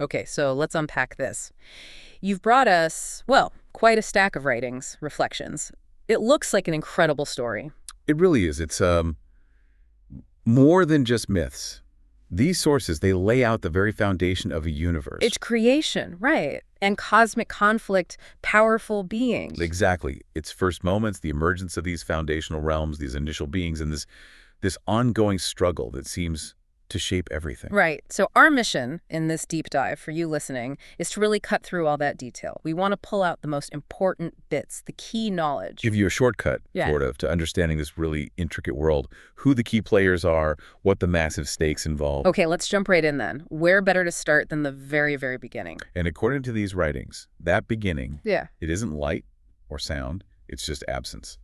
Okay, so let's unpack this. You've brought us, well, quite a stack of writings, reflections. It looks like an incredible story. It really is. It's more than just myths. These sources, they lay out the very foundation of a universe. It's creation, right, and cosmic conflict, powerful beings. Exactly. Its first moments, the emergence of these foundational realms, these initial beings, and this ongoing struggle that seems to shape everything. Right. So our mission in this deep dive for you listening is to really cut through all that detail. We want to pull out the most important bits, the key knowledge. Give you a shortcut, sort of, to understanding this really intricate world, who the key players are, what the massive stakes involve. Okay, let's jump right in then. Where better to start than the very, very beginning? And according to these writings, that beginning, it isn't light or sound, it's just absence.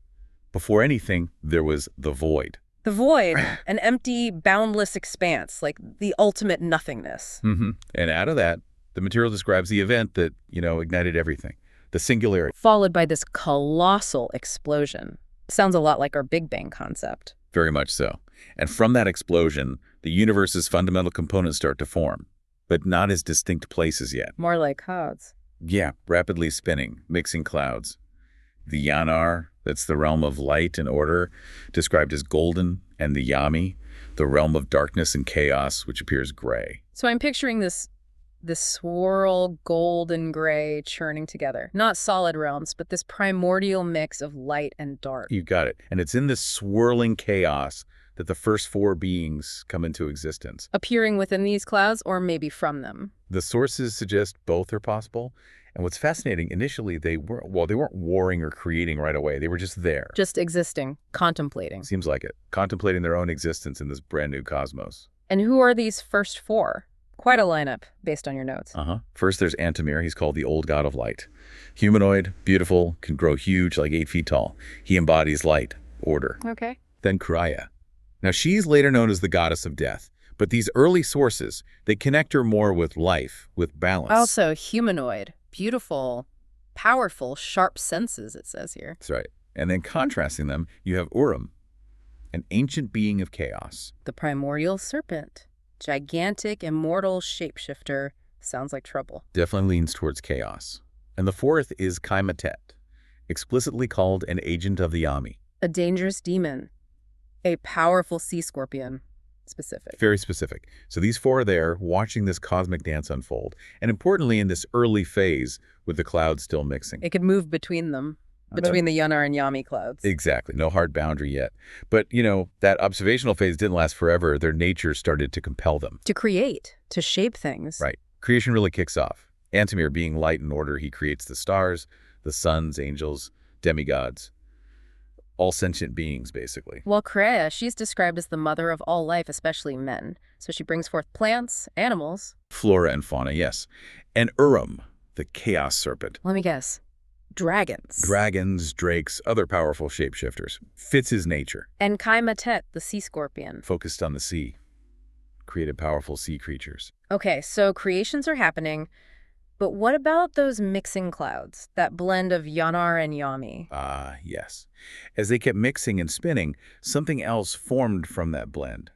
Before anything, there was the void. The void, an empty, boundless expanse, like the ultimate nothingness. And out of that, the material describes the event that, ignited everything, the singularity. Followed by this colossal explosion. Sounds a lot like our Big Bang concept. Very much so. And from that explosion, the universe's fundamental components start to form, but not as distinct places yet. More like clouds. Yeah, rapidly spinning, mixing clouds. The Yanar, that's the realm of light and order, described as golden, and the Yaami, the realm of darkness and chaos, which appears gray. So I'm picturing this swirl, gold and gray churning together. Not solid realms, but this primordial mix of light and dark. You got it. And it's in this swirling chaos that the first four beings come into existence. Appearing within these clouds, or maybe from them? The sources suggest both are possible. And what's fascinating, initially they weren't warring or creating right away. They were just there. Just existing, contemplating. Seems like it. Contemplating their own existence in this brand new cosmos. And who are these first four? Quite a lineup, based on your notes. First, there's Antomir. He's called the Old God of Light. Humanoid, beautiful, can grow huge, like 8 feet tall. He embodies light, order. Okay. Then Kreaya. Now, she's later known as the Goddess of Death. But these early sources, they connect her more with life, with balance. Also humanoid. Beautiful, powerful, sharp senses, it says here. That's right. And then contrasting them, you have Urrum, an ancient being of chaos. The primordial serpent. Gigantic, immortal shapeshifter. Sounds like trouble. Definitely leans towards chaos. And the fourth is Kai Matet, explicitly called an agent of the Yaami. A dangerous demon. A powerful sea scorpion. Specific. Very specific. So these four are there watching this cosmic dance unfold. And importantly, in this early phase with the clouds still mixing. It could move between them, between the Yanar and Yaami clouds. Exactly. No hard boundary yet. But, that observational phase didn't last forever. Their nature started to compel them. To create, to shape things. Right. Creation really kicks off. Antomir, being light and order, he creates the stars, the suns, angels, demigods. All sentient beings, basically. While Kreaya, she's described as the mother of all life, especially men. So she brings forth plants, animals. Flora and fauna, yes. And Urrum, the chaos serpent. Let me guess. Dragons. Dragons, drakes, other powerful shapeshifters. Fits his nature. And Kai Matet, the sea scorpion. Focused on the sea. Created powerful sea creatures. Okay, so creations are happening. But what about those mixing clouds, that blend of Yanar and Yaami? Yes. As they kept mixing and spinning, something else formed from that blend,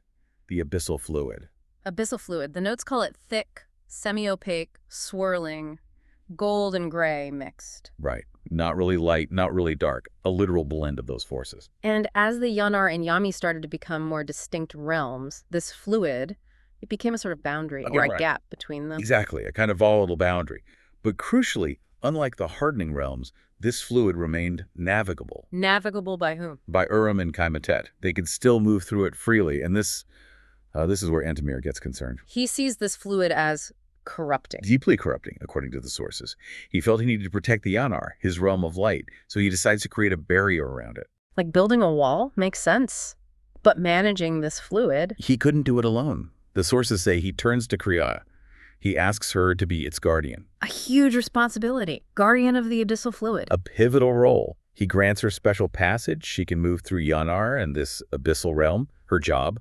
the abyssal fluid. Abyssal fluid. The notes call it thick, semi-opaque, swirling, gold and gray mixed. Right. Not really light, not really dark. A literal blend of those forces. And as the Yanar and Yaami started to become more distinct realms, this fluid, it became a sort of boundary or a gap between them. Exactly, a kind of volatile boundary. But crucially, unlike the hardening realms, this fluid remained navigable. Navigable by whom? By Urrum and Kai Matet. They could still move through it freely, and this is where Antomir gets concerned. He sees this fluid as corrupting. Deeply corrupting, according to the sources. He felt he needed to protect the Yanar, his realm of light, so he decides to create a barrier around it. Like building a wall? Makes sense. But managing this fluid... He couldn't do it alone. The sources say he turns to Kreaya. He asks her to be its guardian. A huge responsibility. Guardian of the abyssal fluid. A pivotal role. He grants her special passage. She can move through Yanar and this abyssal realm. Her job.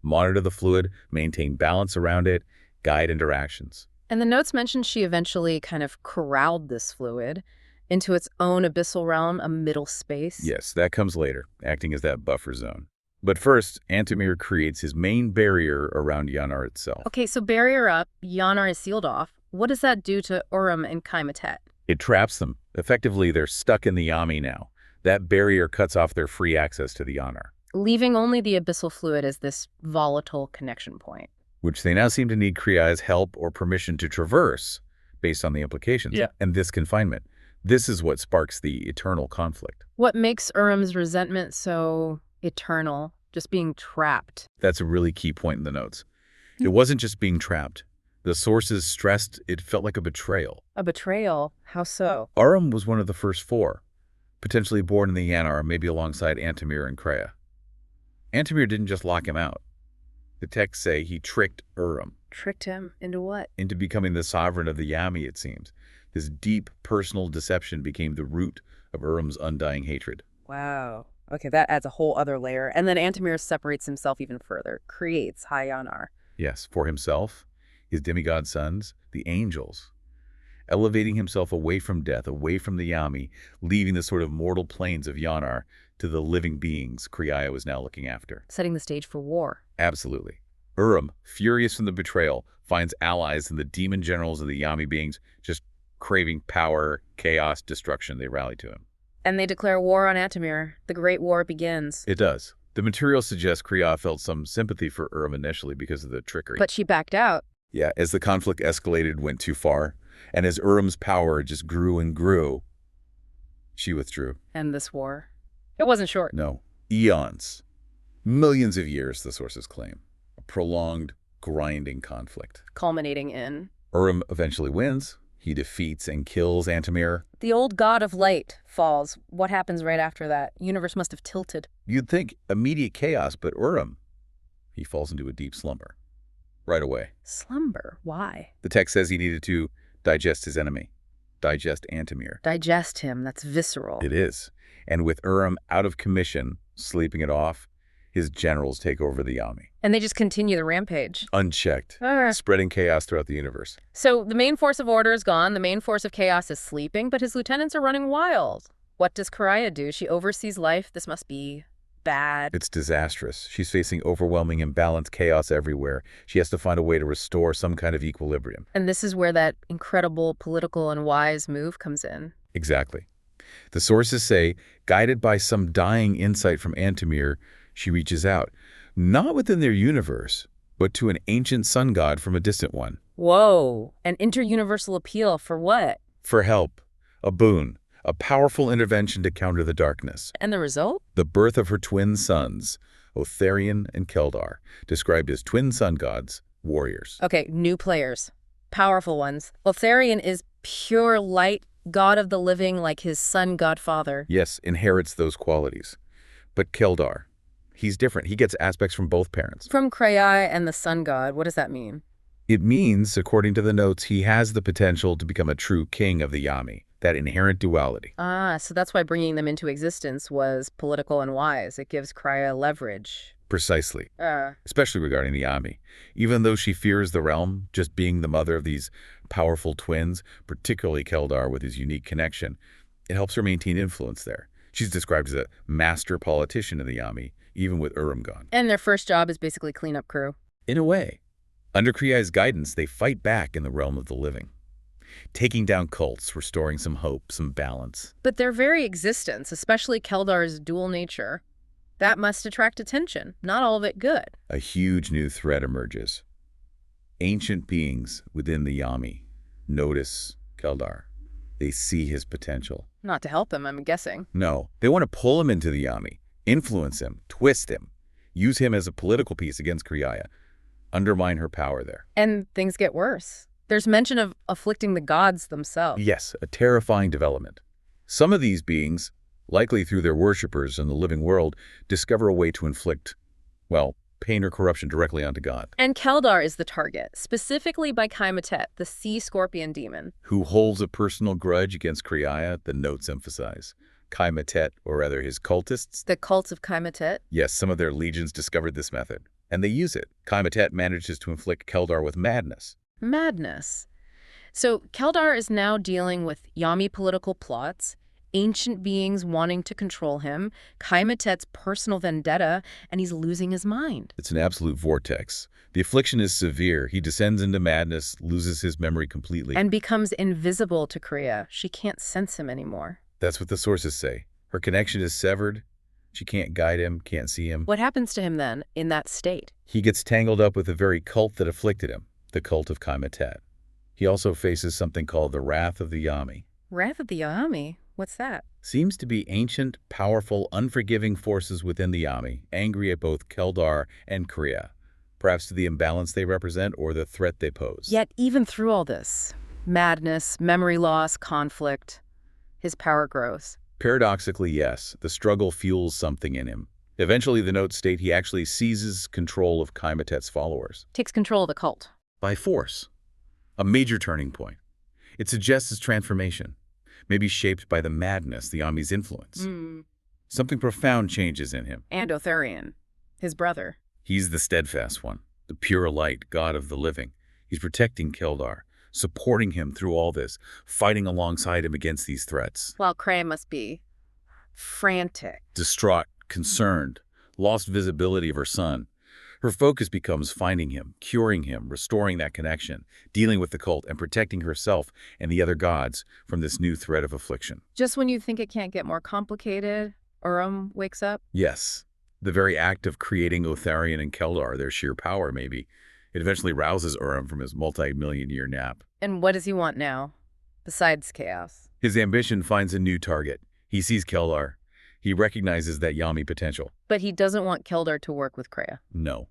Monitor the fluid, maintain balance around it, guide interactions. And the notes mention she eventually kind of corralled this fluid into its own abyssal realm, a middle space. Yes, that comes later, acting as that buffer zone. But first, Antomir creates his main barrier around Yanar itself. Okay, so barrier up, Yanar is sealed off. What does that do to Urrum and Kai Matet? It traps them. Effectively, they're stuck in the Yaami now. That barrier cuts off their free access to the Yanar, Leaving only the abyssal fluid as this volatile connection point. which they now seem to need Kreaya's help or permission to traverse, based on the implications. Yeah. And this confinement. This is what sparks the eternal conflict. What makes Urrum's resentment so eternal? Just being trapped. That's a really key point in the notes. It wasn't just being trapped. The sources stressed it felt like a betrayal. A betrayal? How so? Urrum was one of the first four, potentially born in the Yanar, maybe alongside Antomir and Kreaya. Antomir didn't just lock him out. The texts say he tricked Urrum Tricked him into what? into becoming the sovereign of the Yaami, it seems. This deep personal deception became the root of Urrum's undying hatred. Wow. Okay, that adds a whole other layer. And then Antomir separates himself even further, creates High Yanar. Yes, for himself, his demigod sons, the angels, elevating himself away from death, away from the Yaami, leaving the sort of mortal planes of Yanar to the living beings Kreaya was now looking after. Setting the stage for war. Absolutely. Urrum, furious from the betrayal, finds allies in the demon generals of the Yaami beings, just craving power, chaos, destruction. They rally to him. And they declare war on Antomir. The Great War begins. It does. The material suggests Kreaya felt some sympathy for Urrum initially because of the trickery. But she backed out. Yeah, as the conflict escalated, went too far, and as Urrum's power just grew and grew, she withdrew. And this war. It wasn't short. No, eons. Millions of years, the sources claim. A prolonged, grinding conflict. Culminating in Urrum eventually wins. He defeats and kills Antomir. the old god of light falls. What happens right after that? Universe must have tilted. You'd think immediate chaos, but Urrum, he falls into a deep slumber. Right away. Slumber. Why? The text says he needed to digest his enemy. Digest Antomir. Digest him. That's visceral. It is. And with Urrum out of commission, sleeping it off, his generals take over the Yaami. And they just continue the rampage. Unchecked. Spreading chaos throughout the universe. So the main force of order is gone. The main force of chaos is sleeping, but his lieutenants are running wild. What does Kreaya do? She oversees life. This must be bad. It's disastrous. She's facing overwhelming imbalance, chaos everywhere. She has to find a way to restore some kind of equilibrium. And this is where that incredible political and wise move comes in. Exactly. The sources say, guided by some dying insight from Antomir, she reaches out, not within their universe, but to an ancient sun god from a distant one. Whoa. An interuniversal appeal for what? For help, a boon, a powerful intervention to counter the darkness. And the result? The birth of her twin sons, Otharion and Keldar, described as twin sun gods, warriors. Okay, new players. Powerful ones. Otharion is pure light, god of the living, like his sun godfather. Yes, inherits those qualities. But Keldar, he's different. He gets aspects from both parents. From Kreaya and the sun god, what does that mean? It means, according to the notes, he has the potential to become a true king of the Yaami, that inherent duality. Ah, so that's why bringing them into existence was political and wise. It gives Kreaya leverage. Precisely. Especially regarding the Yaami. Even though she fears the realm, just being the mother of these powerful twins, particularly Keldar with his unique connection, it helps her maintain influence there. She's described as a master politician in the Yaami, even with Urrum gone. And their first job is basically cleanup crew. In a way. Under Kreaya's guidance, they fight back in the realm of the living, taking down cults, restoring some hope, some balance. But their very existence, especially Keldar's dual nature, that must attract attention. Not all of it good. A huge new threat emerges. Ancient beings within the Yaami notice Keldar. They see his potential. Not to help him, I'm guessing. No, they want to pull him into the Yaami, influence him, twist him, use him as a political piece against Kreaya, undermine her power there. And things get worse. There's mention of afflicting the gods themselves. Yes, a terrifying development. Some of these beings, likely through their worshippers in the living world, discover a way to inflict, well, pain or corruption directly onto God. And Keldar is the target, specifically by Kai Matet, the sea scorpion demon. Who holds a personal grudge against Kreaya, the notes emphasize. Kai Matet, or rather his cultists. The cult of Kai Matet? Yes, some of their legions discovered this method, and they use it. Kai Matet manages to inflict Keldar with madness. Madness. So Keldar is now dealing with Yaami political plots, ancient beings wanting to control him, Kai Matet's personal vendetta, and he's losing his mind. It's an absolute vortex. The affliction is severe. He descends into madness, loses his memory completely. And becomes invisible to Kreaya. She can't sense him anymore. That's what the sources say. Her connection is severed. She can't guide him, can't see him. What happens to him then, in that state? He gets tangled up with the very cult that afflicted him, the cult of Kai Matet. He also faces something called the Wrath of the Yaami. Wrath of the Yaami? What's that? Seems to be ancient, powerful, unforgiving forces within the Yaami, angry at both Keldar and Kreaya, perhaps to the imbalance they represent or the threat they pose. Yet even through all this, madness, memory loss, conflict, his power grows. Paradoxically, yes, the struggle fuels something in him. Eventually, the notes state he actually seizes control of Kai Matet's followers. Takes control of the cult. By force. A major turning point. It suggests his transformation, maybe shaped by the madness, the Yaami's influence. Something profound changes in him. And Otharion, his brother. He's the steadfast one, the pure light, God of the living. He's protecting Keldar, supporting him through all this, fighting alongside him against these threats. While Kreaya must be frantic. Distraught, concerned, lost visibility of her son. Her focus becomes finding him, curing him, restoring that connection, dealing with the cult, and protecting herself and the other gods from this new threat of affliction. Just when you think it can't get more complicated, Urrum wakes up. Yes, the very act of creating Otharion and Keldar, their sheer power maybe, it eventually rouses Urrum from his multi-million-year nap. And what does he want now, besides chaos? His ambition finds a new target. He sees Keldar. He recognizes that Yaami potential. But he doesn't want Keldar to work with Kreaya. No.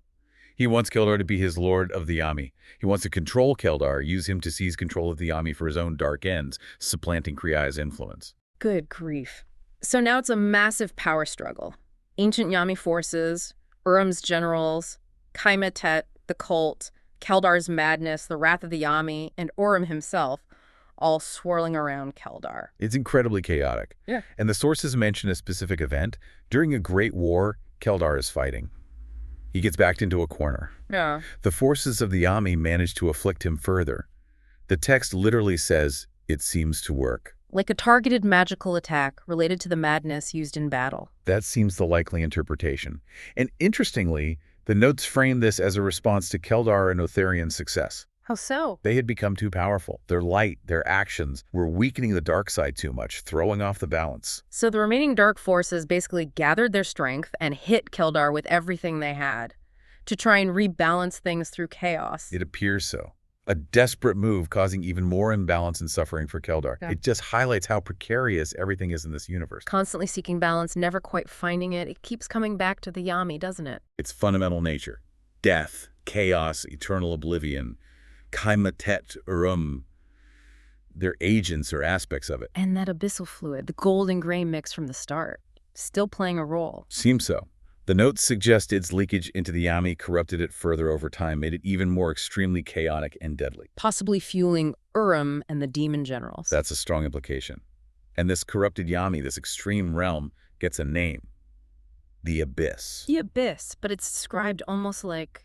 He wants Keldar to be his lord of the Yaami. He wants to control Keldar, use him to seize control of the Yaami for his own dark ends, supplanting Kreaya's influence. Good grief. So now it's a massive power struggle. Ancient Yaami forces, Urrum's generals, Kai Matet, the cult, Keldar's madness, the wrath of the Yaami, and Urrum himself, all swirling around Keldar. It's incredibly chaotic. Yeah. And the sources mention a specific event. During a great war, Keldar is fighting. He gets backed into a corner. Yeah. The forces of the Yaami manage to afflict him further. The text literally says, it seems to work. Like a targeted magical attack related to the madness used in battle. That seems the likely interpretation. And interestingly, the notes frame this as a response to Keldar and Otharion's success. How so? They had become too powerful. Their light, their actions, were weakening the dark side too much, throwing off the balance. So the remaining dark forces basically gathered their strength and hit Keldar with everything they had to try and rebalance things through chaos. It appears so. A desperate move causing even more imbalance and suffering for Keldar. Yeah. It just highlights how precarious everything is in this universe. Constantly seeking balance, never quite finding it. It keeps coming back to the Yaami, doesn't it? Its fundamental nature. Death, chaos, eternal oblivion. Kai Matet, Urrum. They're agents or aspects of it. And that abyssal fluid, the gold and gray mix from the start, still playing a role. Seems so. The notes suggest its leakage into the Yaami corrupted it further over time, made it even more extremely chaotic and deadly. Possibly fueling Urrum and the demon generals. That's a strong implication. And this corrupted Yaami, this extreme realm, gets a name. The Abyss. The Abyss, but it's described almost like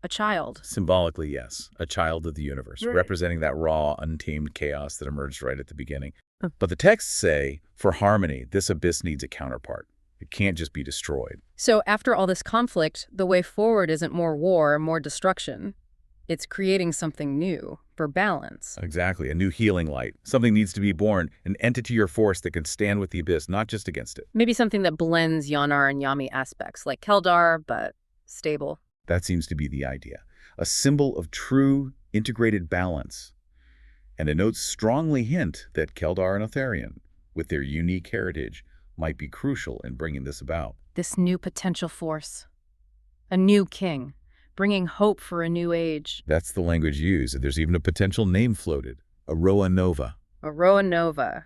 a child. Symbolically, yes. A child of the universe, Right. representing that raw, untamed chaos that emerged right at the beginning. But the texts say, for harmony, this abyss needs a counterpart. It can't just be destroyed. So after all this conflict, the way forward isn't more war, more destruction. It's creating something new for balance. Exactly. A new healing light. Something needs to be born, an entity or force that can stand with the abyss, not just against it. Maybe something that blends Yanar and Yaami aspects, like Keldar, but stable. That seems to be the idea. A symbol of true, integrated balance. And the notes strongly hint that Keldar and Otharion, with their unique heritage, might be crucial in bringing this about. This new potential force. A new king, bringing hope for a new age. That's the language used. There's even a potential name floated, Aroa Nova. Aroa Nova.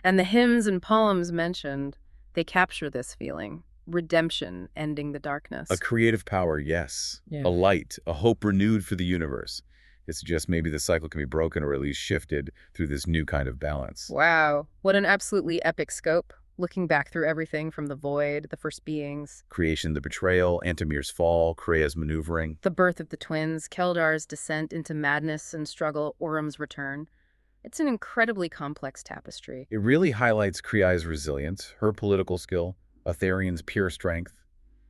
And the hymns and poems mentioned, they capture this feeling. Redemption, ending the darkness. A creative power, yes. Yeah. A light, a hope renewed for the universe. It suggests maybe the cycle can be broken or at least shifted through this new kind of balance. Wow, what an absolutely epic scope. Looking back through everything from the void, the first beings, Creation, the betrayal, Antomir's fall, Kreaya's maneuvering. the birth of the twins, Keldar's descent into madness and struggle, Urrum's return. It's an incredibly complex tapestry. It really highlights Kreaya's resilience, her political skill, Otharion's pure strength,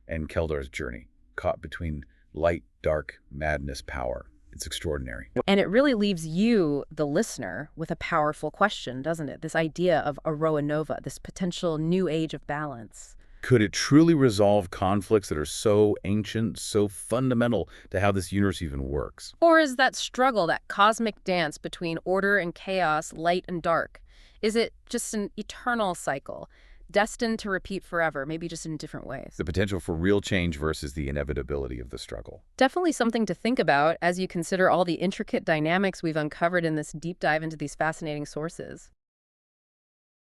and Keldar's journey, caught between light, dark, madness, power. It's extraordinary. And it really leaves you, the listener, with a powerful question, doesn't it? This idea of a Roa Nova, this potential new age of balance. Could it truly resolve conflicts that are so ancient, so fundamental to how this universe even works? Or is that struggle, that cosmic dance between order and chaos, light and dark, is it just an eternal cycle, destined to repeat forever, maybe just in different ways? The potential for real change versus the inevitability of the struggle. Definitely something to think about as you consider all the intricate dynamics we've uncovered in this deep dive into these fascinating sources.